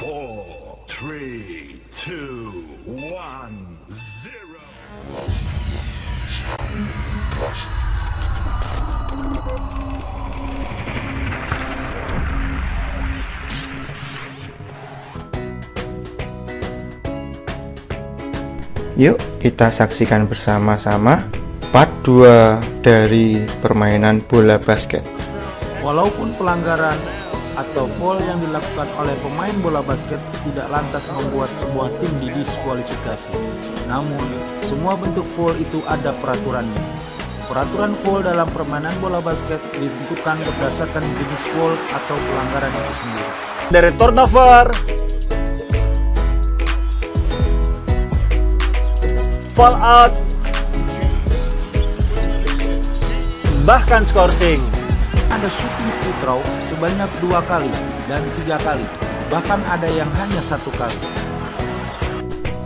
4, 3, 2, 1, 0. Yuk kita saksikan bersama-sama part 2 dari permainan bola basket. Walaupun pelanggaran atau foul yang dilakukan oleh pemain bola basket tidak lantas membuat sebuah tim didiskualifikasi. Namun, semua bentuk foul itu ada peraturannya. Peraturan foul dalam permainan bola basket ditentukan berdasarkan jenis foul atau pelanggaran itu sendiri. Dari turnover, fall out, bahkan scoring. Ada shooting free throw sebanyak 2 kali dan 3 kali, bahkan ada yang hanya 1 kali.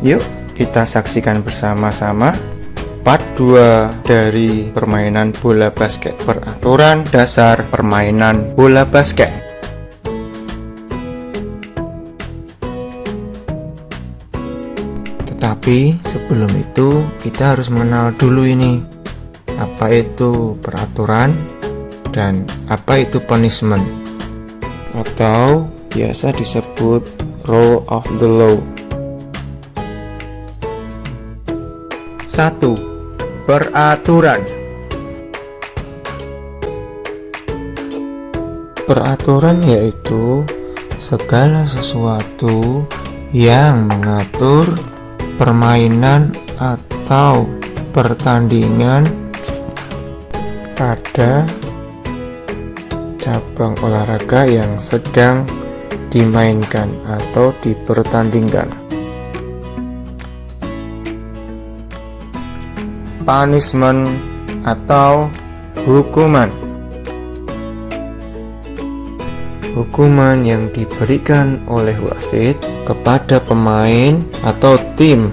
Yuk kita saksikan bersama-sama part 2 dari permainan bola basket. Peraturan dasar permainan bola basket. Tetapi sebelum itu kita harus mengenal dulu ini, apa itu peraturan dan apa itu punishment, atau biasa disebut rule of the law. 1. Peraturan. Peraturan yaitu segala sesuatu yang mengatur permainan atau pertandingan pada cabang olahraga yang sedang dimainkan atau dipertandingkan. Punishment atau hukuman. Hukuman yang diberikan oleh wasit kepada pemain atau tim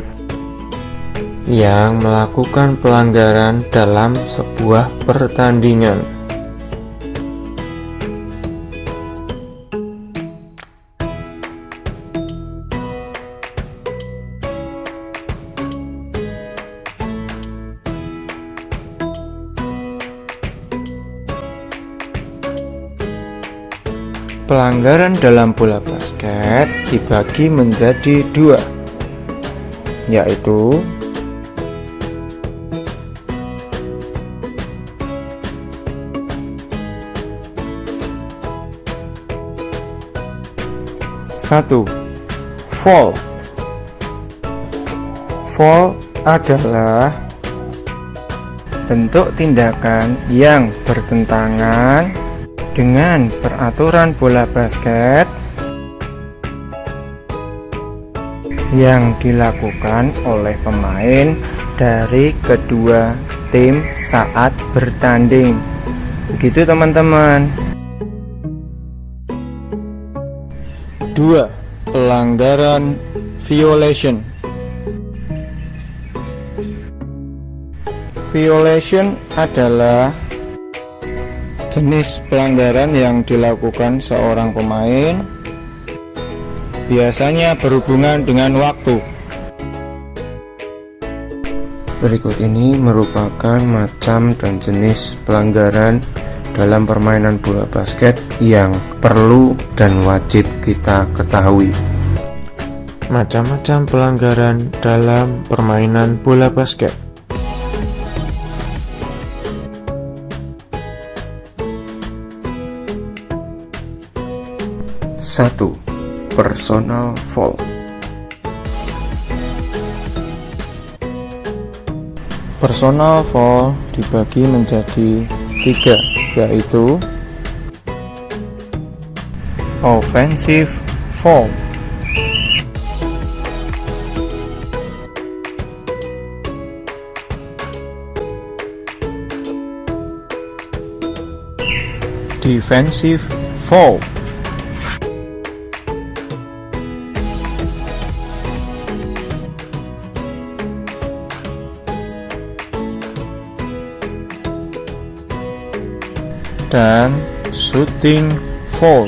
yang melakukan pelanggaran dalam sebuah pertandingan. Pelanggaran dalam bola basket dibagi menjadi 2, yaitu satu, foul. Foul adalah bentuk tindakan yang bertentangan dengan peraturan bola basket yang dilakukan oleh pemain dari kedua tim saat bertanding. Begitu teman-teman. 2. Pelanggaran violation. Violation adalah jenis pelanggaran yang dilakukan seorang pemain, biasanya berhubungan dengan waktu. Berikut ini merupakan macam dan jenis pelanggaran dalam permainan bola basket yang perlu dan wajib kita ketahui. Macam-macam pelanggaran dalam permainan bola basket. 1. Personal foul. Personal foul dibagi menjadi 3, yaitu offensive foul, defensive foul, dan shooting foul.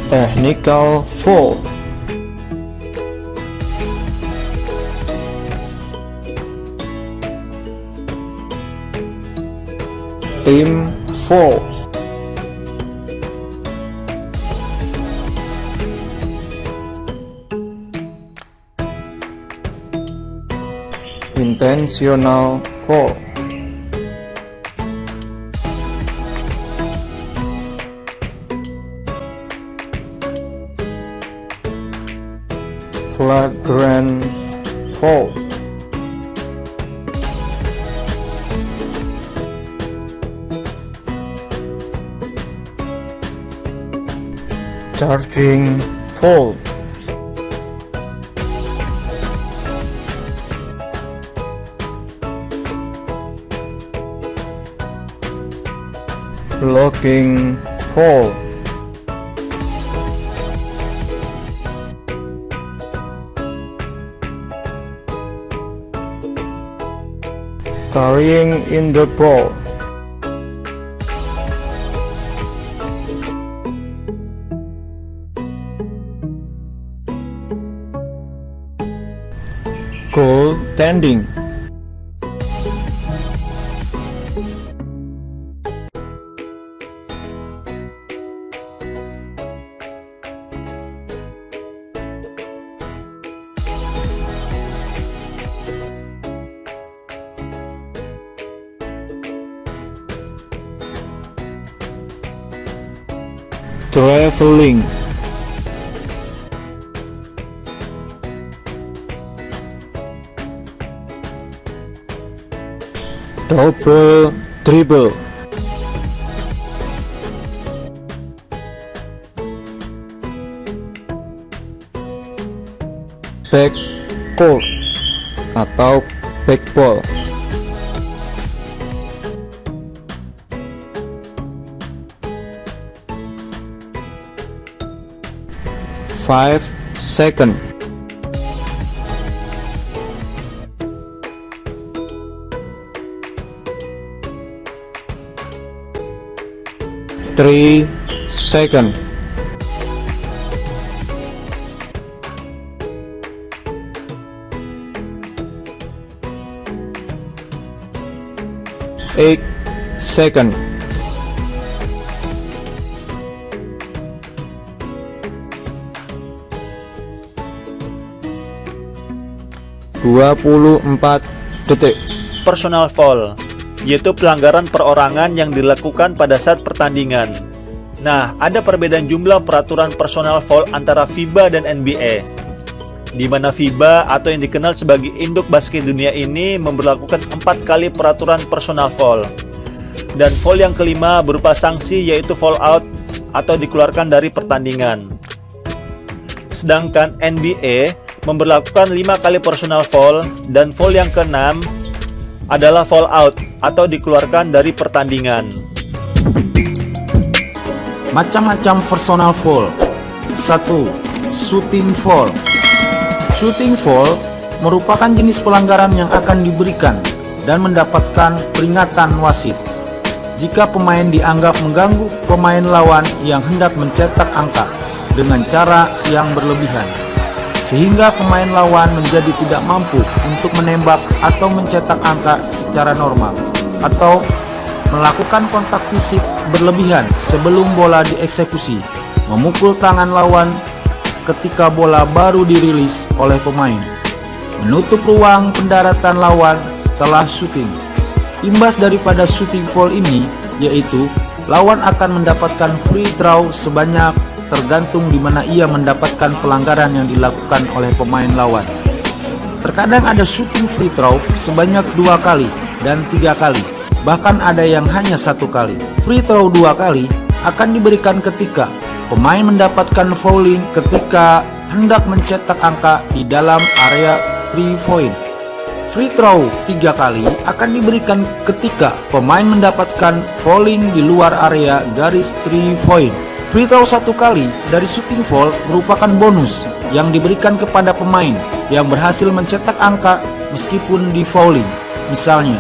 Technical foul. Team foul. Intentional foul. Flagrant foul. Charging foul. Blocking foul. Carrying in the ball. Goaltending. Traveling. Double dribble. Back court atau backball. Five second. Three second. Eight second. (24 detik). Personal foul, yaitu pelanggaran perorangan yang dilakukan pada saat pertandingan. Nah, ada perbedaan jumlah peraturan personal foul antara FIBA dan NBA, di mana FIBA atau yang dikenal sebagai induk basket dunia ini memberlakukan 4 kali peraturan personal foul. Dan foul yang kelima berupa sanksi, yaitu foul out atau dikeluarkan dari pertandingan. Sedangkan NBA memberlakukan 5 kali personal foul, dan foul yang keenam adalah foul out atau dikeluarkan dari pertandingan. Macam-macam personal foul. 1. Shooting foul. Shooting foul merupakan jenis pelanggaran yang akan diberikan dan mendapatkan peringatan wasit jika pemain dianggap mengganggu pemain lawan yang hendak mencetak angka dengan cara yang berlebihan, sehingga pemain lawan menjadi tidak mampu untuk menembak atau mencetak angka secara normal, atau melakukan kontak fisik berlebihan sebelum bola dieksekusi, memukul tangan lawan ketika bola baru dirilis oleh pemain, menutup ruang pendaratan lawan setelah syuting. Imbas daripada shooting foul ini yaitu lawan akan mendapatkan free throw sebanyak tergantung di mana ia mendapatkan pelanggaran yang dilakukan oleh pemain lawan. Terkadang ada shooting free throw sebanyak 2 kali dan 3 kali, bahkan ada yang hanya 1 kali. Free throw 2 kali akan diberikan ketika pemain mendapatkan fouling ketika hendak mencetak angka di dalam area 3 point. Free throw 3 kali akan diberikan ketika pemain mendapatkan fouling di luar area garis 3 point. Free throw 1 kali dari shooting foul merupakan bonus yang diberikan kepada pemain yang berhasil mencetak angka meskipun di fouling. Misalnya,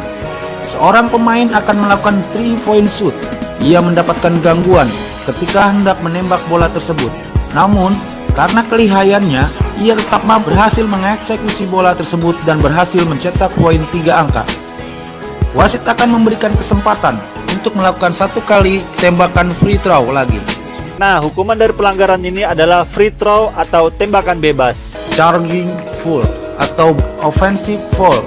seorang pemain akan melakukan 3 point shoot. Ia mendapatkan gangguan ketika hendak menembak bola tersebut. Namun, karena kelihayannya, ia tetap mampu berhasil mengeksekusi bola tersebut dan berhasil mencetak poin 3 angka. Wasit akan memberikan kesempatan untuk melakukan 1 kali tembakan free throw lagi. Nah, hukuman dari pelanggaran ini adalah free throw atau tembakan bebas. Charging foul atau offensive foul.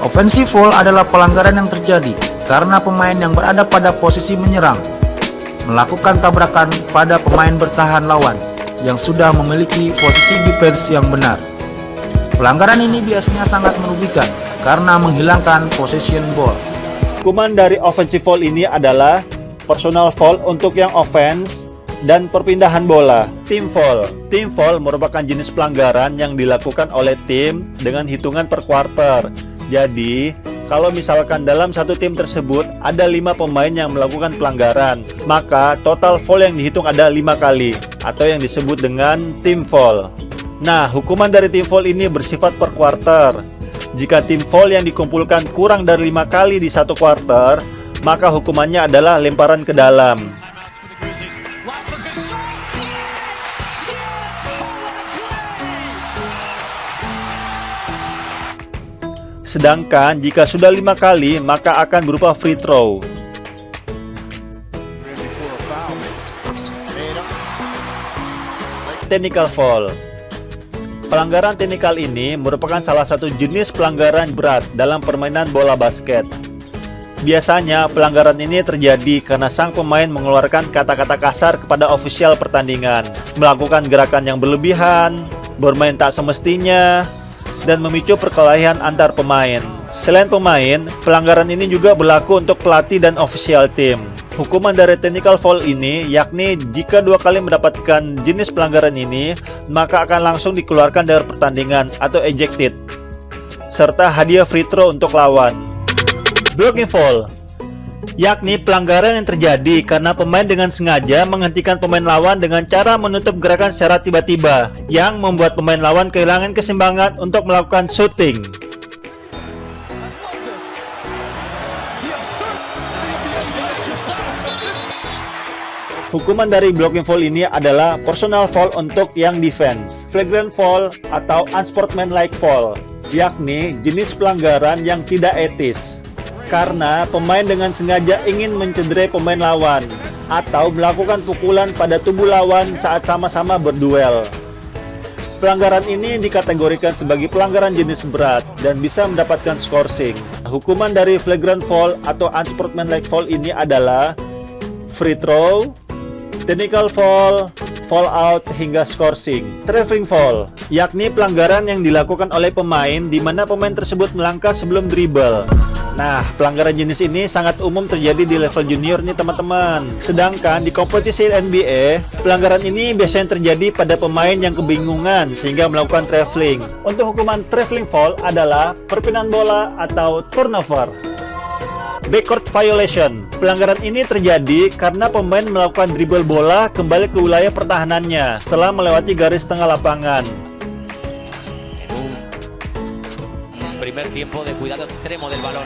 Offensive foul adalah pelanggaran yang terjadi karena pemain yang berada pada posisi menyerang melakukan tabrakan pada pemain bertahan lawan yang sudah memiliki posisi defense yang benar. Pelanggaran ini biasanya sangat merugikan karena menghilangkan possession ball. Hukuman dari offensive foul ini adalah personal foul untuk yang offense dan perpindahan bola. Team foul. Team foul merupakan jenis pelanggaran yang dilakukan oleh tim dengan hitungan per quarter. Jadi, kalau misalkan dalam satu tim tersebut ada 5 pemain yang melakukan pelanggaran, maka total foul yang dihitung ada 5 kali atau yang disebut dengan team foul. Nah, hukuman dari team foul ini bersifat per quarter. Jika team foul yang dikumpulkan kurang dari 5 kali di satu quarter, maka hukumannya adalah lemparan ke dalam. Sedangkan jika sudah 5 kali, maka akan berupa free throw. Technical foul. Pelanggaran teknikal ini merupakan salah satu jenis pelanggaran berat dalam permainan bola basket. Biasanya pelanggaran ini terjadi karena sang pemain mengeluarkan kata-kata kasar kepada ofisial pertandingan, melakukan gerakan yang berlebihan, bermain tak semestinya, dan memicu perkelahian antar pemain. Selain pemain, pelanggaran ini juga berlaku untuk pelatih dan official tim. Hukuman dari technical foul ini yakni jika 2 kali mendapatkan jenis pelanggaran ini, maka akan langsung dikeluarkan dari pertandingan atau ejected, serta hadiah free throw untuk lawan. Blocking foul, yakni pelanggaran yang terjadi karena pemain dengan sengaja menghentikan pemain lawan dengan cara menutup gerakan secara tiba-tiba yang membuat pemain lawan kehilangan keseimbangan untuk melakukan shooting. Hukuman dari blocking foul ini adalah personal foul untuk yang defense. Flagrant foul atau unsportsmanlike foul, yakni jenis pelanggaran yang tidak etis karena pemain dengan sengaja ingin mencederai pemain lawan atau melakukan pukulan pada tubuh lawan saat sama-sama berduel. Pelanggaran ini dikategorikan sebagai pelanggaran jenis berat dan bisa mendapatkan scoring. Hukuman dari flagrant foul atau unsportsmanlike foul ini adalah free throw, technical foul, foul out, hingga scoring. Traveling foul, yakni pelanggaran yang dilakukan oleh pemain di mana pemain tersebut melangkah sebelum dribble. Nah, pelanggaran jenis ini sangat umum terjadi di level junior nih teman-teman. Sedangkan di kompetisi NBA, pelanggaran ini biasanya terjadi pada pemain yang kebingungan sehingga melakukan traveling. Untuk hukuman traveling foul adalah perpindahan bola atau turnover. Backcourt violation. Pelanggaran ini terjadi karena pemain melakukan dribble bola kembali ke wilayah pertahanannya setelah melewati garis tengah lapangan. Primer tiempo de cuidado extremo del balón.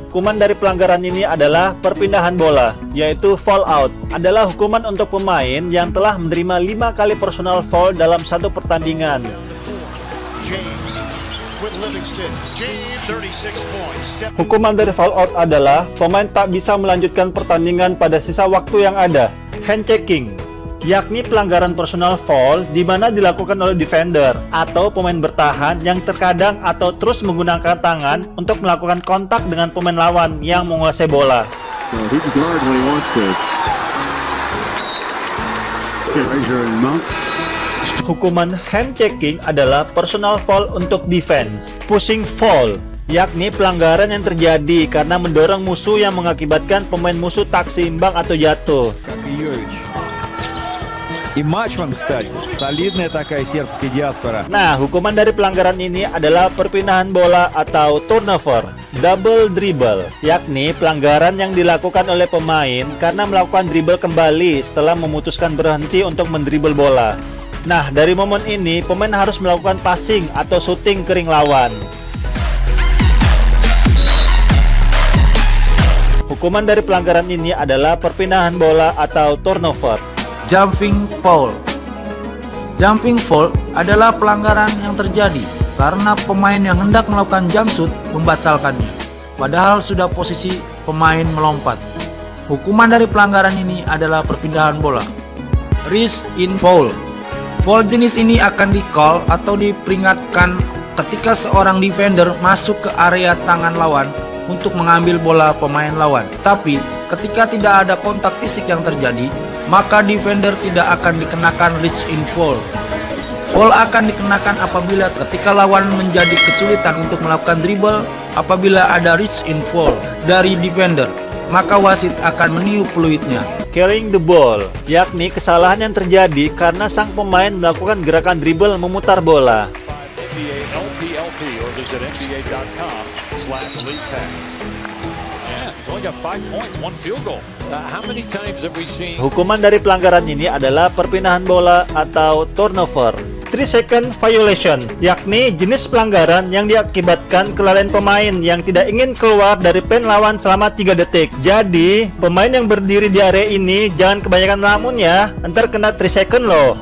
Hukuman dari pelanggaran ini adalah perpindahan bola, yaitu foul out. Adalah hukuman untuk pemain yang telah menerima 5 kali personal foul dalam satu pertandingan. Hukuman dari foul out adalah pemain tak bisa melanjutkan pertandingan pada sisa waktu yang ada. Hand checking, yakni pelanggaran personal foul di mana dilakukan oleh defender atau pemain bertahan yang terkadang atau terus menggunakan tangan untuk melakukan kontak dengan pemain lawan yang menguasai bola. Hukuman hand checking adalah personal foul untuk defense. Pushing foul, yakni pelanggaran yang terjadi karena mendorong musuh yang mengakibatkan pemain musuh tak seimbang atau jatuh. И Мачман, кстати, солидная такая сербская диаспора. Nah, hukuman dari pelanggaran ini adalah perpindahan bola atau turnover. Double dribble, yakni pelanggaran yang dilakukan oleh pemain karena melakukan dribble kembali setelah memutuskan berhenti untuk mendribble bola. Nah, dari momen ini pemain harus melakukan passing atau shooting ke ring lawan. Hukuman dari pelanggaran ini adalah perpindahan bola atau turnover. Jumping foul. Jumping foul adalah pelanggaran yang terjadi karena pemain yang hendak melakukan jump shoot membatalkannya, padahal sudah posisi pemain melompat. Hukuman dari pelanggaran ini adalah perpindahan bola. Reach in foul. Foul jenis ini akan di-call atau diperingatkan ketika seorang defender masuk ke area tangan lawan untuk mengambil bola pemain lawan. Tapi ketika tidak ada kontak fisik yang terjadi, maka defender tidak akan dikenakan reach in foul. Foul akan dikenakan apabila ketika lawan menjadi kesulitan untuk melakukan dribble. Apabila ada reach in foul dari defender, maka wasit akan meniup peluitnya. Carrying the ball, yakni kesalahan yang terjadi karena sang pemain melakukan gerakan dribble memutar bola. NBA LPLP or visit NBA.com/leaguepass. Yeah, he's only got 5 points, 1 field goal. How many times have we seen Hukuman dari pelanggaran ini adalah perpindahan bola atau turnover. 3 second violation, yakni jenis pelanggaran yang diakibatkan kelalaian pemain yang tidak ingin keluar dari pen lawan selama 3 detik. Jadi, pemain yang berdiri di area ini jangan kebanyakan melamun ya, ntar kena 3 second loh.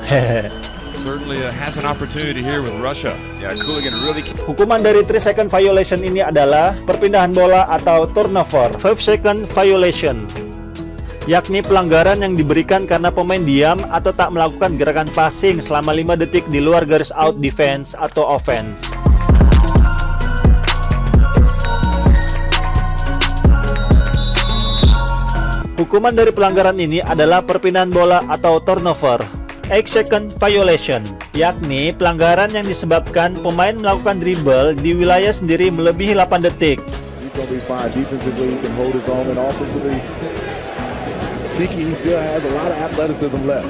Certainly has an opportunity here with Russia. Yeah, Cooligan really. Hukuman dari 3 second violation ini adalah perpindahan bola atau turnover. 5 second violation, yakni pelanggaran yang diberikan karena pemain diam atau tak melakukan gerakan passing selama 5 detik di luar garis out defense atau offense. Hukuman dari pelanggaran ini adalah perpindahan bola atau turnover. 8 second violation, yakni pelanggaran yang disebabkan pemain melakukan dribble di wilayah sendiri melebihi 8 detik. He's going to be fine defensively, he can hold his own, and offensively sneaky, he still has a lot of athleticism left.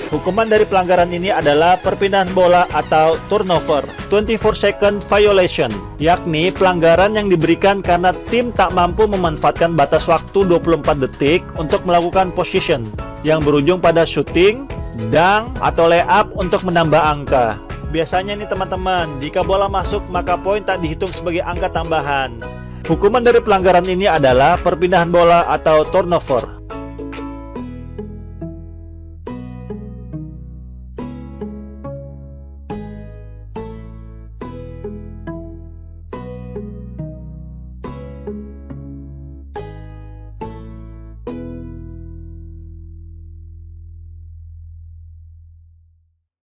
Hukuman dari pelanggaran ini adalah perpindahan bola atau turnover. 24 second violation, yakni pelanggaran yang diberikan karena tim tak mampu memanfaatkan batas waktu 24 detik untuk melakukan position yang berujung pada shooting, dunk, atau layup untuk menambah angka. Biasanya nih teman-teman, jika bola masuk maka poin tak dihitung sebagai angka tambahan. Hukuman dari pelanggaran ini adalah perpindahan bola atau turnover.